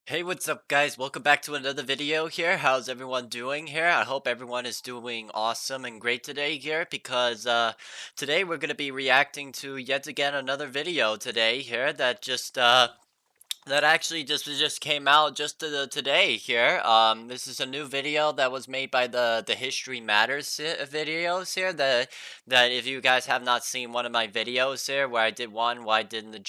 Hey, what's up, guys? Welcome back to another video here. How's everyone doing here? I hope everyone is doing awesome and great today here because today we're going to be reacting to yet again another video today here that actually just came out just today here. This is a new video that was made by the History Matters videos here. That if you guys have not seen one of my videos here, where I did one, why didn't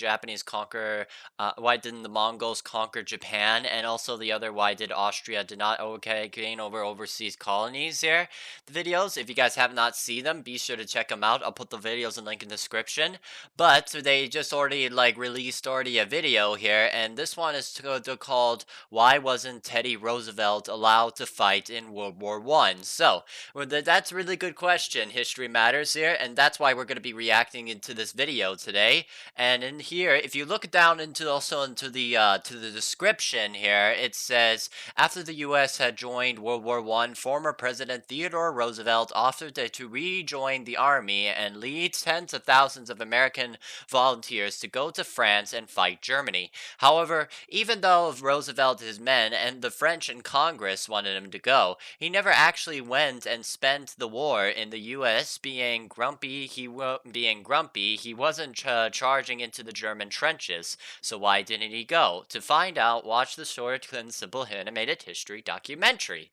why didn't the Mongols conquer Japan, and also the other, why did Austria did not gain over overseas colonies here. The videos, if you guys have not seen them, be sure to check them out. I'll put the videos and link in the description. But they just already released a video here, and this one is called "Why Wasn't Teddy Roosevelt Allowed to Fight in World War I?" So that's a really good question. History matters here, and that's why we're going to be reacting into this video today. And in here, if you look down into the description here, it says after the U.S. had joined World War I, former President Theodore Roosevelt offered to rejoin the army and lead tens of thousands of American volunteers to go to France and fight Germany. However, even though Roosevelt, his men, and the French and Congress wanted him to go, he never actually went and spent the war in the U.S. Being grumpy, he wasn't charging into the German trenches. So why didn't he go? To find out, watch the short and simple animated history documentary.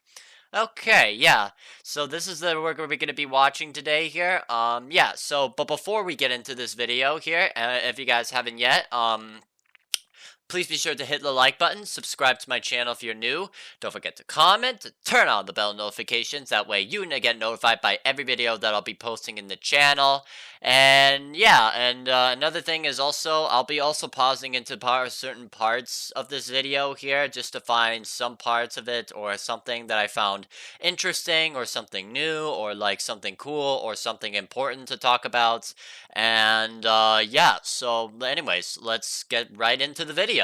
Okay, yeah. So this is the work we're going to be watching today here. Yeah. So, but before we get into this video here, if you guys haven't yet, please be sure to hit the like button, subscribe to my channel if you're new, don't forget to comment, turn on the bell notifications, that way you get notified by every video that I'll be posting in the channel. And yeah, and another thing is also, I'll be also pausing into certain parts of this video here, just to find some parts of it, or something that I found interesting, or something new, or like something cool, or something important to talk about. And yeah, so anyways, let's get right into the video.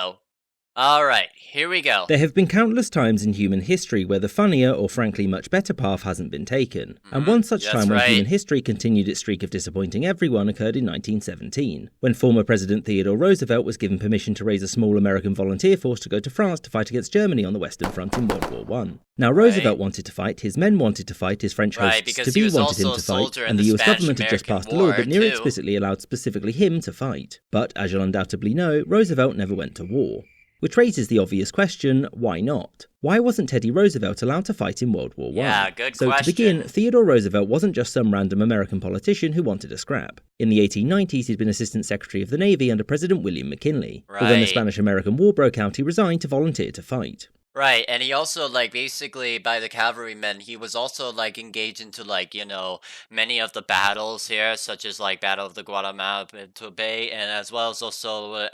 Alright, here we go. There have been countless times in human history where the funnier, or frankly much better path hasn't been taken. And one such time when human history continued its streak of disappointing everyone occurred in 1917, when former President Theodore Roosevelt was given permission to raise a small American volunteer force to go to France to fight against Germany on the Western Front in World War I. Now Roosevelt wanted to fight, his men wanted to fight, his French hosts to-be wanted him to fight, and the US government had just passed a law that near explicitly allowed specifically him to fight. But, as you'll undoubtedly know, Roosevelt never went to war. Which raises the obvious question, why not? Why wasn't Teddy Roosevelt allowed to fight in World War I? Yeah, good question. So to begin, Theodore Roosevelt wasn't just some random American politician who wanted a scrap. In the 1890s, he'd been Assistant Secretary of the Navy under President William McKinley. But when the Spanish-American War broke out, he resigned to volunteer to fight. Right, and he also, basically, by the cavalrymen, he was also, engaged into, many of the battles here, such as, Battle of the Guadalcanal Bay, and as well as also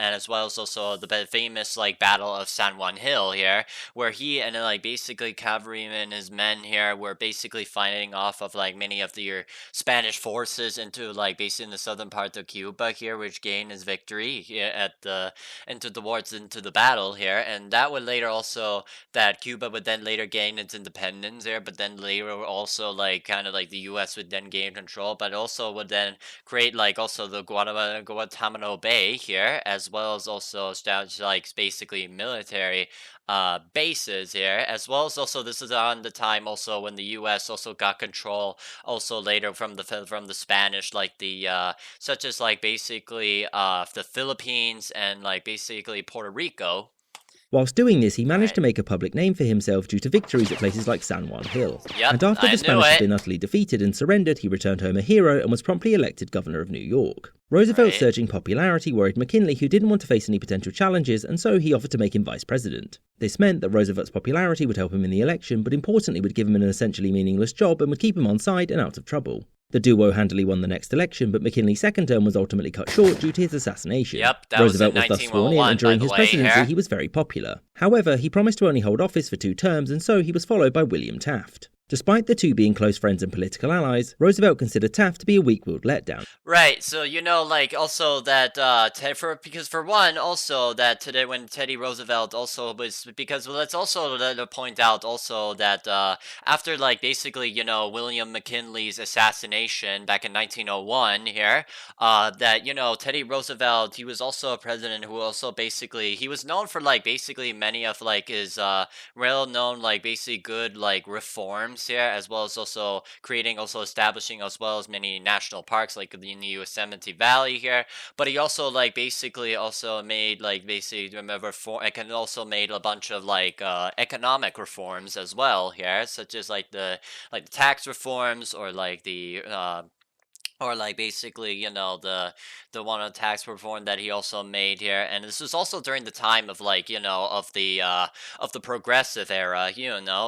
the famous, Battle of San Juan Hill here, where he and, basically, cavalrymen, his men here, were basically fighting off of, many of the Spanish forces into, basically in the southern part of Cuba here, which gained his victory here into the battle here, and that would later also that Cuba would then later gain its independence there, but then later also the US would then gain control, but also would then create also the Guantanamo Bay here, as well as also establish basically military bases here, as well as also this is on the time also when the US also got control also later from the Spanish, such as basically the Philippines and basically Puerto Rico. Whilst doing this, he managed to make a public name for himself due to victories at places like San Juan Hill. And after the Spanish had been utterly defeated and surrendered, he returned home a hero and was promptly elected governor of New York. Roosevelt's surging popularity worried McKinley, who didn't want to face any potential challenges, and so he offered to make him vice president. This meant that Roosevelt's popularity would help him in the election, but importantly would give him an essentially meaningless job and would keep him on side and out of trouble. The duo handily won the next election, but McKinley's second term was ultimately cut short due to his assassination. Roosevelt was thus sworn in, and during his presidency he was very popular. However, he promised to only hold office for 2 terms, and so he was followed by William Taft. Despite the two being close friends and political allies, Roosevelt considered Taft to be a weak-willed letdown. Right, so like also that because for one also that today when Teddy Roosevelt also was because let's also point out also that after like basically William McKinley's assassination back in 1901 here that Teddy Roosevelt, he was also a president who also basically he was known for like basically many of like his well known like basically good like reforms here, as well as also establishing as well as many national parks like in the Yosemite Valley here. But he also like basically also made like basically remember I can also made a bunch of like economic reforms as well here, such as like the tax reforms or like basically the one on tax reform that he also made here. And this was also during the time of like of the progressive era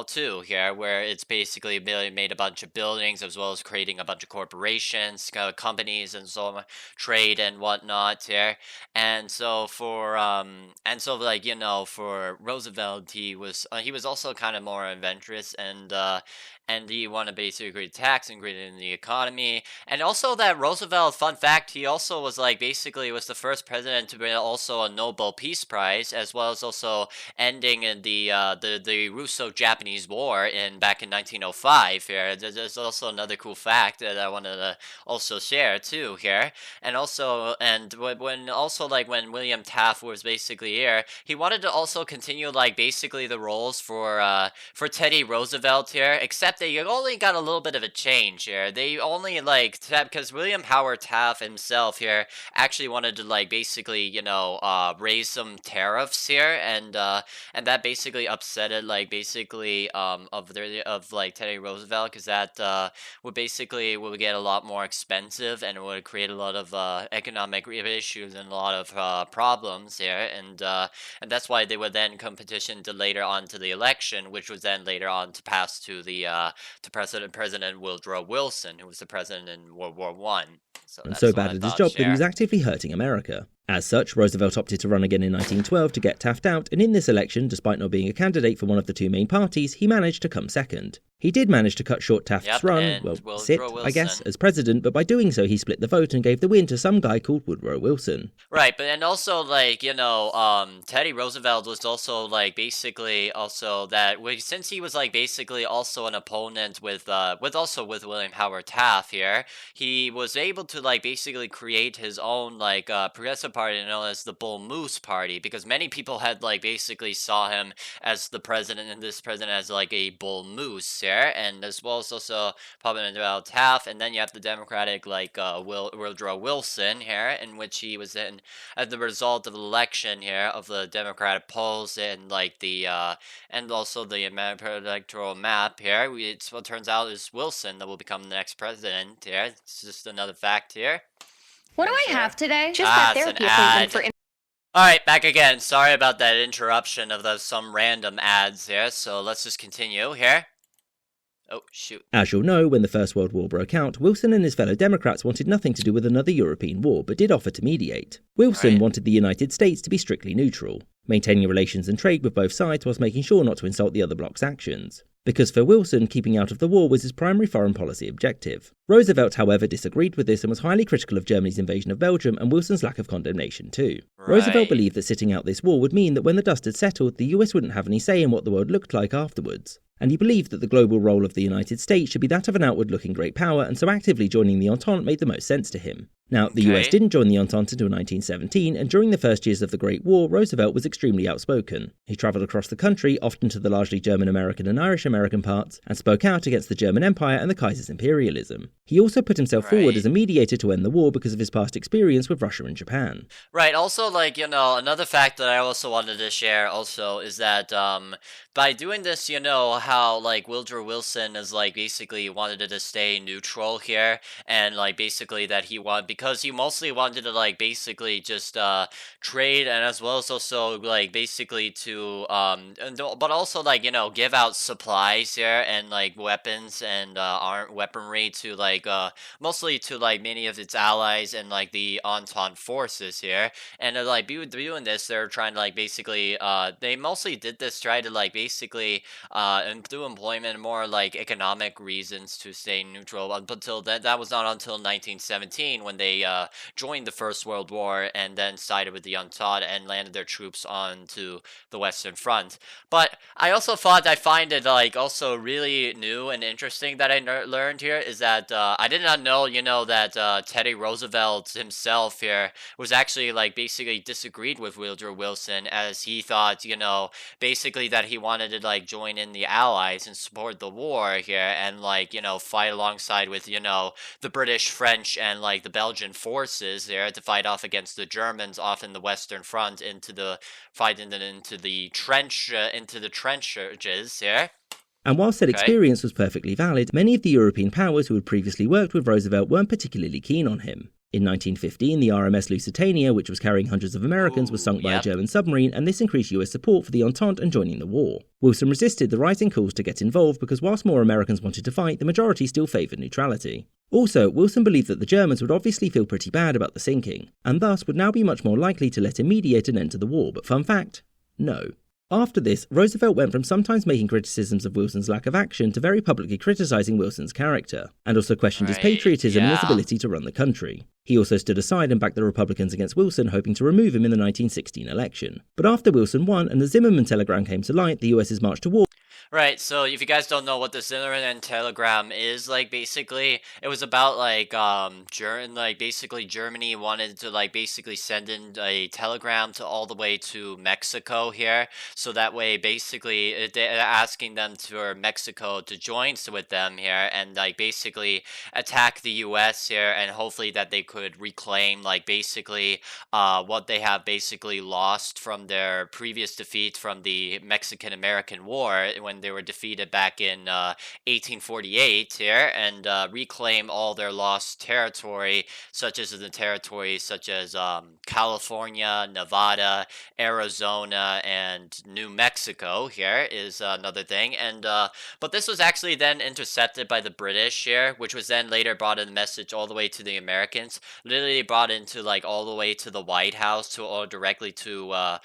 too here, where it's basically made a bunch of buildings as well as creating a bunch of corporations, companies and so on, trade and whatnot here. And so for like for Roosevelt, he was also kind of more adventurous, and he wanted to basically create tax and create it in the economy. And also that Roosevelt, fun fact, he also was like basically was the first president to win also a Nobel Peace Prize, as well as also ending in the Russo-Japanese War back in 1905 here. There's also another cool fact that I wanted to also share too here. And also when William Taft was basically here, he wanted to also continue like basically the roles for Teddy Roosevelt here, except they only got a little bit of a change here. They only like because William Howard Taft himself here actually wanted to like basically raise some tariffs here, and that basically upsetted like basically of like Teddy Roosevelt, because that would get a lot more expensive, and it would create a lot of economic issues and a lot of problems here, and that's why they would then competition to later on to the election, which was then later on to pass to the to President Woodrow Wilson, who was the president in World War I. And so bad at his job that he was actively hurting America. As such, Roosevelt opted to run again in 1912 to get Taft out, and in this election, despite not being a candidate for one of the two main parties, he managed to come second. He did manage to cut short Taft's run, I guess, as president, but by doing so he split the vote and gave the win to some guy called Woodrow Wilson. Right, but and also like, Teddy Roosevelt was also like basically also that since he was like basically also an opponent with William Howard Taft here, he was able to like basically create his own like progressive party known as the Bull Moose Party, because many people had like basically saw him as the president and this president as like a bull moose here. And as well as also President Taft, and then you have the Democratic like Woodrow Wilson here, in which he was in as the result of the election here of the Democratic polls and like the and also the electoral map here. What turns out is Wilson that will become the next president here. It's just another fact here. What do I have today? Just that therapy appointment for. Alright, back again. Sorry about that interruption of some random ads here. So let's just continue here. Oh, shoot. As you'll know, when the First World War broke out, Wilson and his fellow Democrats wanted nothing to do with another European war, but did offer to mediate. Wilson wanted the United States to be strictly neutral, maintaining relations and trade with both sides whilst making sure not to insult the other bloc's actions. Because for Wilson, keeping out of the war was his primary foreign policy objective. Roosevelt, however, disagreed with this and was highly critical of Germany's invasion of Belgium and Wilson's lack of condemnation too. Roosevelt believed that sitting out this war would mean that when the dust had settled, the US wouldn't have any say in what the world looked like afterwards. And he believed that the global role of the United States should be that of an outward-looking great power, and so actively joining the Entente made the most sense to him. Now, the US didn't join the Entente until 1917, and during the first years of the Great War, Roosevelt was extremely outspoken. He travelled across the country, often to the largely German-American and Irish-American parts, and spoke out against the German Empire and the Kaiser's imperialism. He also put himself forward as a mediator to end the war because of his past experience with Russia and Japan. Right, also, like, another fact that I also wanted to share also is that, by doing this, how, like, Woodrow Wilson is, like, basically wanted to stay neutral here, and, like, basically that he wanted, because he mostly wanted to like basically just trade, and as well as also like basically to but also like give out supplies here and like weapons and weaponry to like mostly to like many of its allies and like the Entente forces here. And like doing this, they're trying to like basically they mostly did this try to like basically and through employment and more like economic reasons to stay neutral. Up until that was not until 1917 when they joined the First World War and then sided with the Entente and landed their troops onto the Western Front. But I also I find it like also really new and interesting that I learned here is that I did not know, that Teddy Roosevelt himself here was actually like basically disagreed with Woodrow Wilson, as he thought, basically that he wanted to like join in the Allies and support the war here and like, fight alongside with, the British, French, and like the Belgian forces there to fight off against the Germans off in the Western Front into the trenches here. And while said experience was perfectly valid, many of the European powers who had previously worked with Roosevelt weren't particularly keen on him. In 1915, the RMS Lusitania, which was carrying hundreds of Americans, was sunk by a German submarine, and this increased US support for the Entente and joining the war. Wilson resisted the rising calls to get involved because whilst more Americans wanted to fight, the majority still favoured neutrality. Also, Wilson believed that the Germans would obviously feel pretty bad about the sinking, and thus would now be much more likely to let him mediate an end to the war, but fun fact, no. After this, Roosevelt went from sometimes making criticisms of Wilson's lack of action to very publicly criticising Wilson's character, and also questioned his patriotism and his ability to run the country. He also stood aside and backed the Republicans against Wilson, hoping to remove him in the 1916 election. But after Wilson won and the Zimmerman telegram came to light, the US's march to war. Right, so if you guys don't know what the Zimmerman telegram is, like, basically, it was about, like, basically Germany wanted to, like, basically send in a telegram to all the way to Mexico here, so that way, basically, they're asking them for Mexico to join with them here, and, like, basically attack the U.S. here, and hopefully that they could reclaim, like, basically, what they have basically lost from their previous defeat from the Mexican-American War, when they were defeated back in 1848 here, and reclaim all their lost territory, such as California, Nevada, Arizona, and New Mexico here is another thing. And but this was actually then intercepted by the British here, which was then later brought in the message all the way to the Americans, literally brought into like all the way to the White House or directly to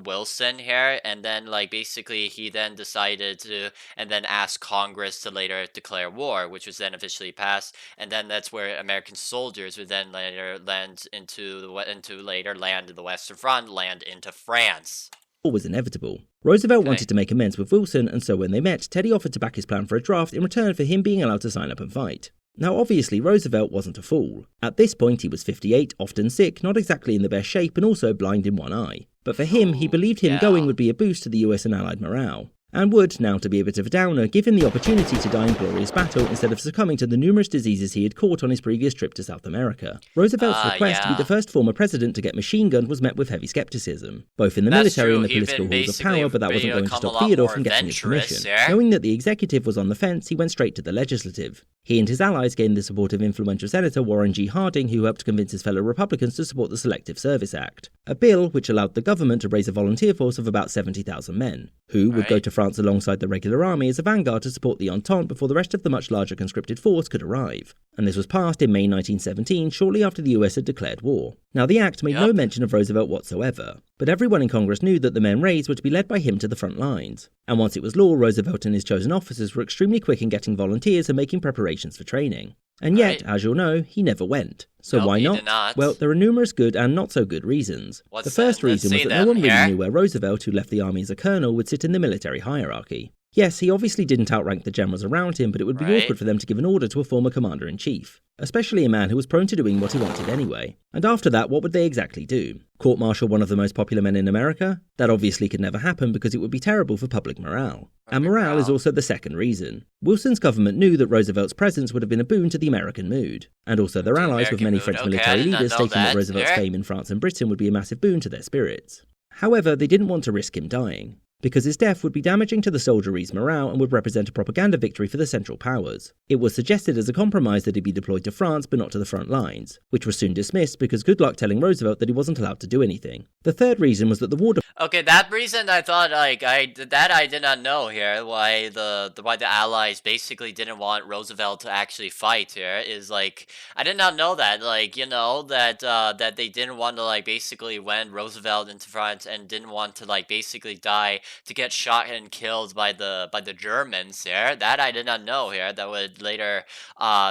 Wilson here, and then like basically he then decided to and then ask Congress to later declare war, which was then officially passed, and then that's where American soldiers would then later land into the Western Front, land into France. War was inevitable. Roosevelt wanted to make amends with Wilson, and so when they met, Teddy offered to back his plan for a draft in return for him being allowed to sign up and fight. Now obviously Roosevelt wasn't a fool. At this point he was 58, often sick, not exactly in the best shape, and also blind in one eye. But for him, he believed him going would be a boost to the US and Allied morale, and would, now to be a bit of a downer, give him the opportunity to die in glorious battle instead of succumbing to the numerous diseases he had caught on his previous trip to South America. Roosevelt's request to be the first former president to get machine gunned was met with heavy skepticism, both in the military and the political halls of power, but that wasn't going to stop Theodore from getting his permission. Knowing that the executive was on the fence, he went straight to the legislative. He and his allies gained the support of influential Senator Warren G. Harding, who helped convince his fellow Republicans to support the Selective Service Act, a bill which allowed the government to raise a volunteer force of about 70,000 men, who would go to France alongside the regular army as a vanguard to support the Entente before the rest of the much larger conscripted force could arrive. And this was passed in May 1917, shortly after the US had declared war. Now the act made no mention of Roosevelt whatsoever, but everyone in Congress knew that the men raised were to be led by him to the front lines. And once it was law, Roosevelt and his chosen officers were extremely quick in getting volunteers and making preparations for training. And yet, as you'll know, he never went. So why not? Well, there are numerous good and not so good reasons. The first reason was that no one really knew where Roosevelt, who left the army as a colonel, would sit in the military hierarchy. Yes, he obviously didn't outrank the generals around him, but it would be awkward for them to give an order to a former commander-in-chief, especially a man who was prone to doing what he wanted anyway. And after that, what would they exactly do? Court-martial one of the most popular men in America? That obviously could never happen because it would be terrible for public morale. And morale is also the second reason. Wilson's government knew that Roosevelt's presence would have been a boon to the American mood, and also their allies, with many French military leaders stating that Roosevelt's fame in France and Britain would be a massive boon to their spirits. However, they didn't want to risk him dying. because his death would be damaging to the soldiery's morale and would represent a propaganda victory for the Central Powers. It was suggested as a compromise that he be deployed to France but not to the front lines, which was soon dismissed because good luck telling Roosevelt that he wasn't allowed to do anything. The third reason was that the war... Okay, that reason I thought, I did not know here, why the Allies basically didn't want Roosevelt to actually fight here, is, like, I did not know that, like, you know, that they didn't want to, like, basically win Roosevelt into France and didn't want to, like, basically die to get shot and killed by the Germans here. That I did not know here. That would later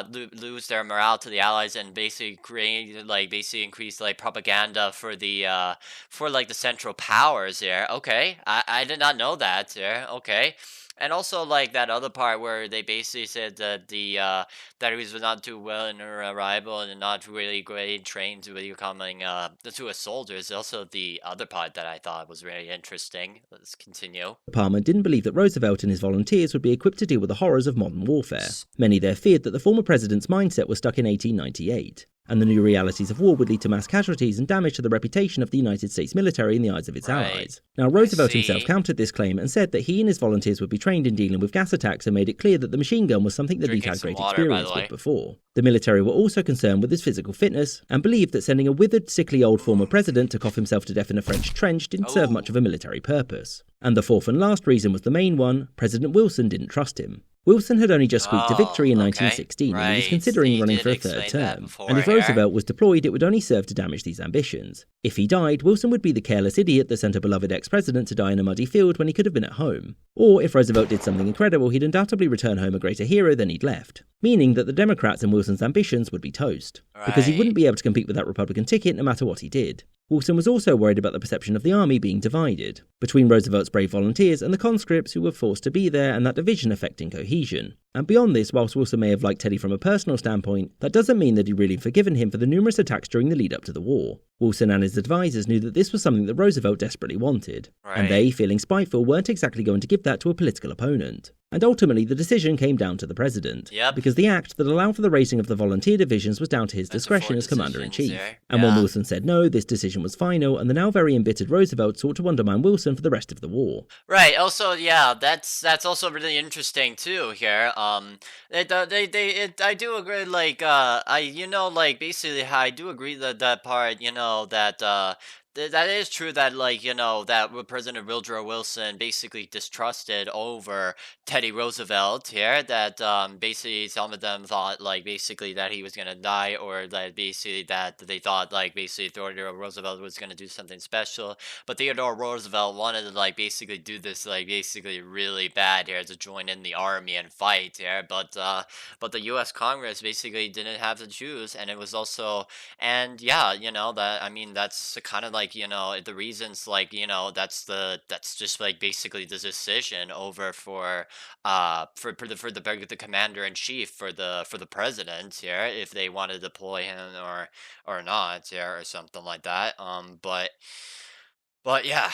lose their morale to the Allies and basically create, like, basically increase, like, propaganda for the Central Powers here. Okay, I did not know that here. Okay. And also, like, that other part where they basically said that that he was not too well in her arrival and not really great trained to becoming to a soldier is also the other part that I thought was very interesting. Let's continue. Palmer didn't believe that Roosevelt and his volunteers would be equipped to deal with the horrors of modern warfare. Many there feared that the former president's mindset was stuck in 1898. And the new realities of war would lead to mass casualties and damage to the reputation of the United States military in the eyes of its allies. Now, Roosevelt himself countered this claim and said that he and his volunteers would be trained in dealing with gas attacks and made it clear that the machine gun was something that he'd had great experience with before. The military were also concerned with his physical fitness and believed that sending a withered, sickly old former president to cough himself to death in a French trench didn't serve much of a military purpose. And the fourth and last reason was the main one: President Wilson didn't trust him. Wilson had only just squeaked a victory in 1916 and he was considering running for a third term. And if Roosevelt was deployed, it would only serve to damage these ambitions. If he died, Wilson would be the careless idiot that sent a beloved ex-president to die in a muddy field when he could have been at home. Or if Roosevelt did something incredible, he'd undoubtedly return home a greater hero than he'd left. Meaning that the Democrats and Wilson's ambitions would be toast. Because he wouldn't be able to compete with that Republican ticket no matter what he did. Wilson was also worried about the perception of the army being divided, between Roosevelt's brave volunteers and the conscripts who were forced to be there, and that division affecting cohesion. And beyond this, whilst Wilson may have liked Teddy from a personal standpoint, that doesn't mean that he'd really forgiven him for the numerous attacks during the lead up to the war. Wilson and his advisors knew that this was something that Roosevelt desperately wanted, and they, feeling spiteful, weren't exactly going to give that to a political opponent. And ultimately, the decision came down to the president, because the act that allowed for the raising of the volunteer divisions was down to his discretion as commander-in-chief. And when Wilson said no, this decision was final, and the now very embittered Roosevelt sought to undermine Wilson for the rest of the war. Right. Also, yeah, that's also really interesting too here. I do agree. Like, like basically, I do agree that part. That is true that, like, that President Woodrow Wilson basically distrusted over Teddy Roosevelt here, that basically some of them thought, like, basically that he was going to die, or that basically that they thought, like, basically Theodore Roosevelt was going to do something special, but Theodore Roosevelt wanted to, like, basically do this, like, basically really bad here, to join in the army and fight here, but the U.S. Congress basically didn't have to choose, and it was also, and yeah, that's kind of like, the reasons, like, that's just like basically the decision over for the commander-in-chief for the president here, if they want to deploy him or not here, or something like that. But yeah,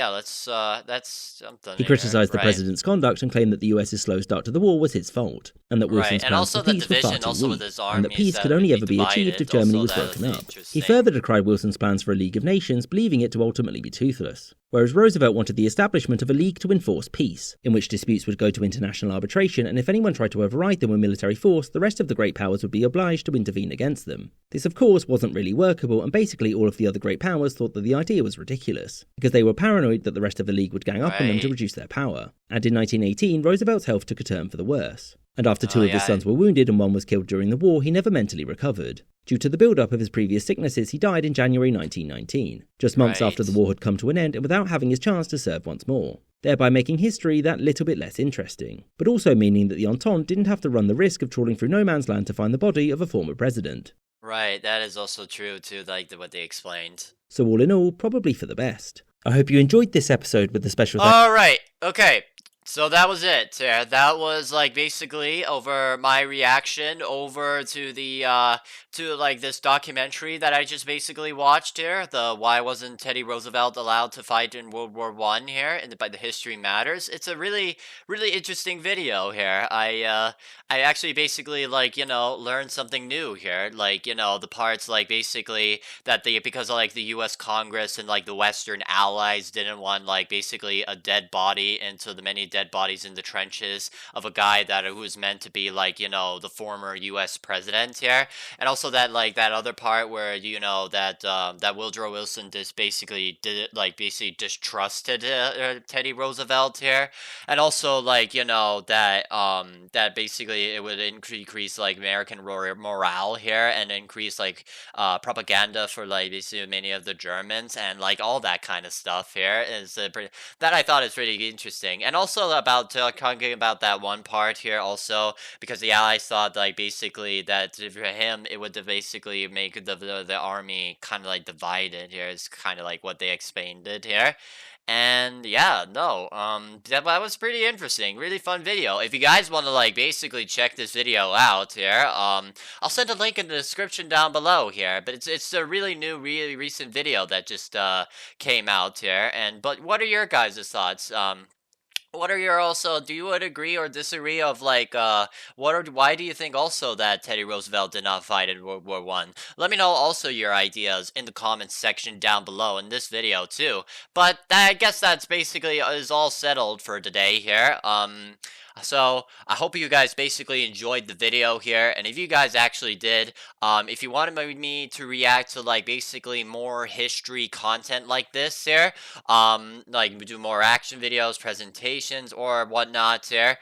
that's something. He criticised the president's conduct and claimed that the US's slow start to the war was his fault, and that Wilson's plans for peace were far too weak, and that peace could only ever be achieved if Germany was broken up. He further decried Wilson's plans for a League of Nations, believing it to ultimately be toothless. Whereas Roosevelt wanted the establishment of a league to enforce peace, in which disputes would go to international arbitration, and if anyone tried to override them with military force, the rest of the great powers would be obliged to intervene against them. This, of course, wasn't really workable, and basically all of the other great powers thought that the idea was ridiculous, because they were paranoid that the rest of the league would gang up on them to reduce their power. And in 1918, Roosevelt's health took a turn for the worse. And after two of his sons were wounded and one was killed during the war, he never mentally recovered. Due to the build-up of his previous sicknesses, he died in January 1919, just months after the war had come to an end and without having his chance to serve once more, thereby making history that little bit less interesting, but also meaning that the Entente didn't have to run the risk of trawling through no man's land to find the body of a former president. Right, that is also true too, like what they explained. So all in all, probably for the best. I hope you enjoyed this episode with the special... Alright, okay. So that was it. Yeah, that was like basically over my reaction over to the to like this documentary that I just basically watched here. The why wasn't Teddy Roosevelt allowed to fight in World War I here, and by the history matters. It's a really interesting video here. I actually basically like learned something new here. Like the parts like basically that the because of like the U.S. Congress and like the Western allies didn't want like basically a dead body into the many dead bodies in the trenches of a guy that who was meant to be like the former U.S. president here, and also that like that other part where that Woodrow Wilson just basically did it like basically distrusted Teddy Roosevelt here, and also like that basically it would increase like American morale here and increase like propaganda for like basically many of the Germans and like all that kind of stuff here is that I thought is pretty interesting. And also about talking about that one part here also because the Allies thought like basically that for him it would basically make the army kind of like divided here is kind of like what they explained it here. And yeah, no, that was pretty interesting, really fun video. If you guys want to like basically check this video out here, I'll send a link in the description down below here. But it's a really new, really recent video that just came out here. And but what are your guys' thoughts? What are your also? Do you would agree or disagree of like why do you think also that Teddy Roosevelt did not fight in World War I? Let me know also your ideas in the comments section down below in this video too. But I guess that's basically is all settled for today here. So I hope you guys basically enjoyed the video here, and if you guys actually did, if you wanted me to react to like basically more history content like this here, like do more action videos, presentations, or whatnot here,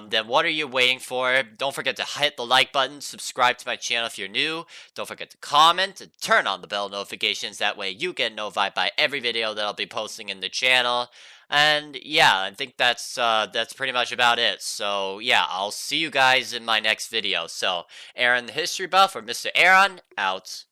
then what are you waiting for? Don't forget to hit the like button, subscribe to my channel if you're new, don't forget to comment, and turn on the bell notifications, that way you get notified by every video that I'll be posting in the channel. And yeah, I think that's pretty much about it. So yeah, I'll see you guys in my next video. So Aaron the History Buff or Mr. Aaron out.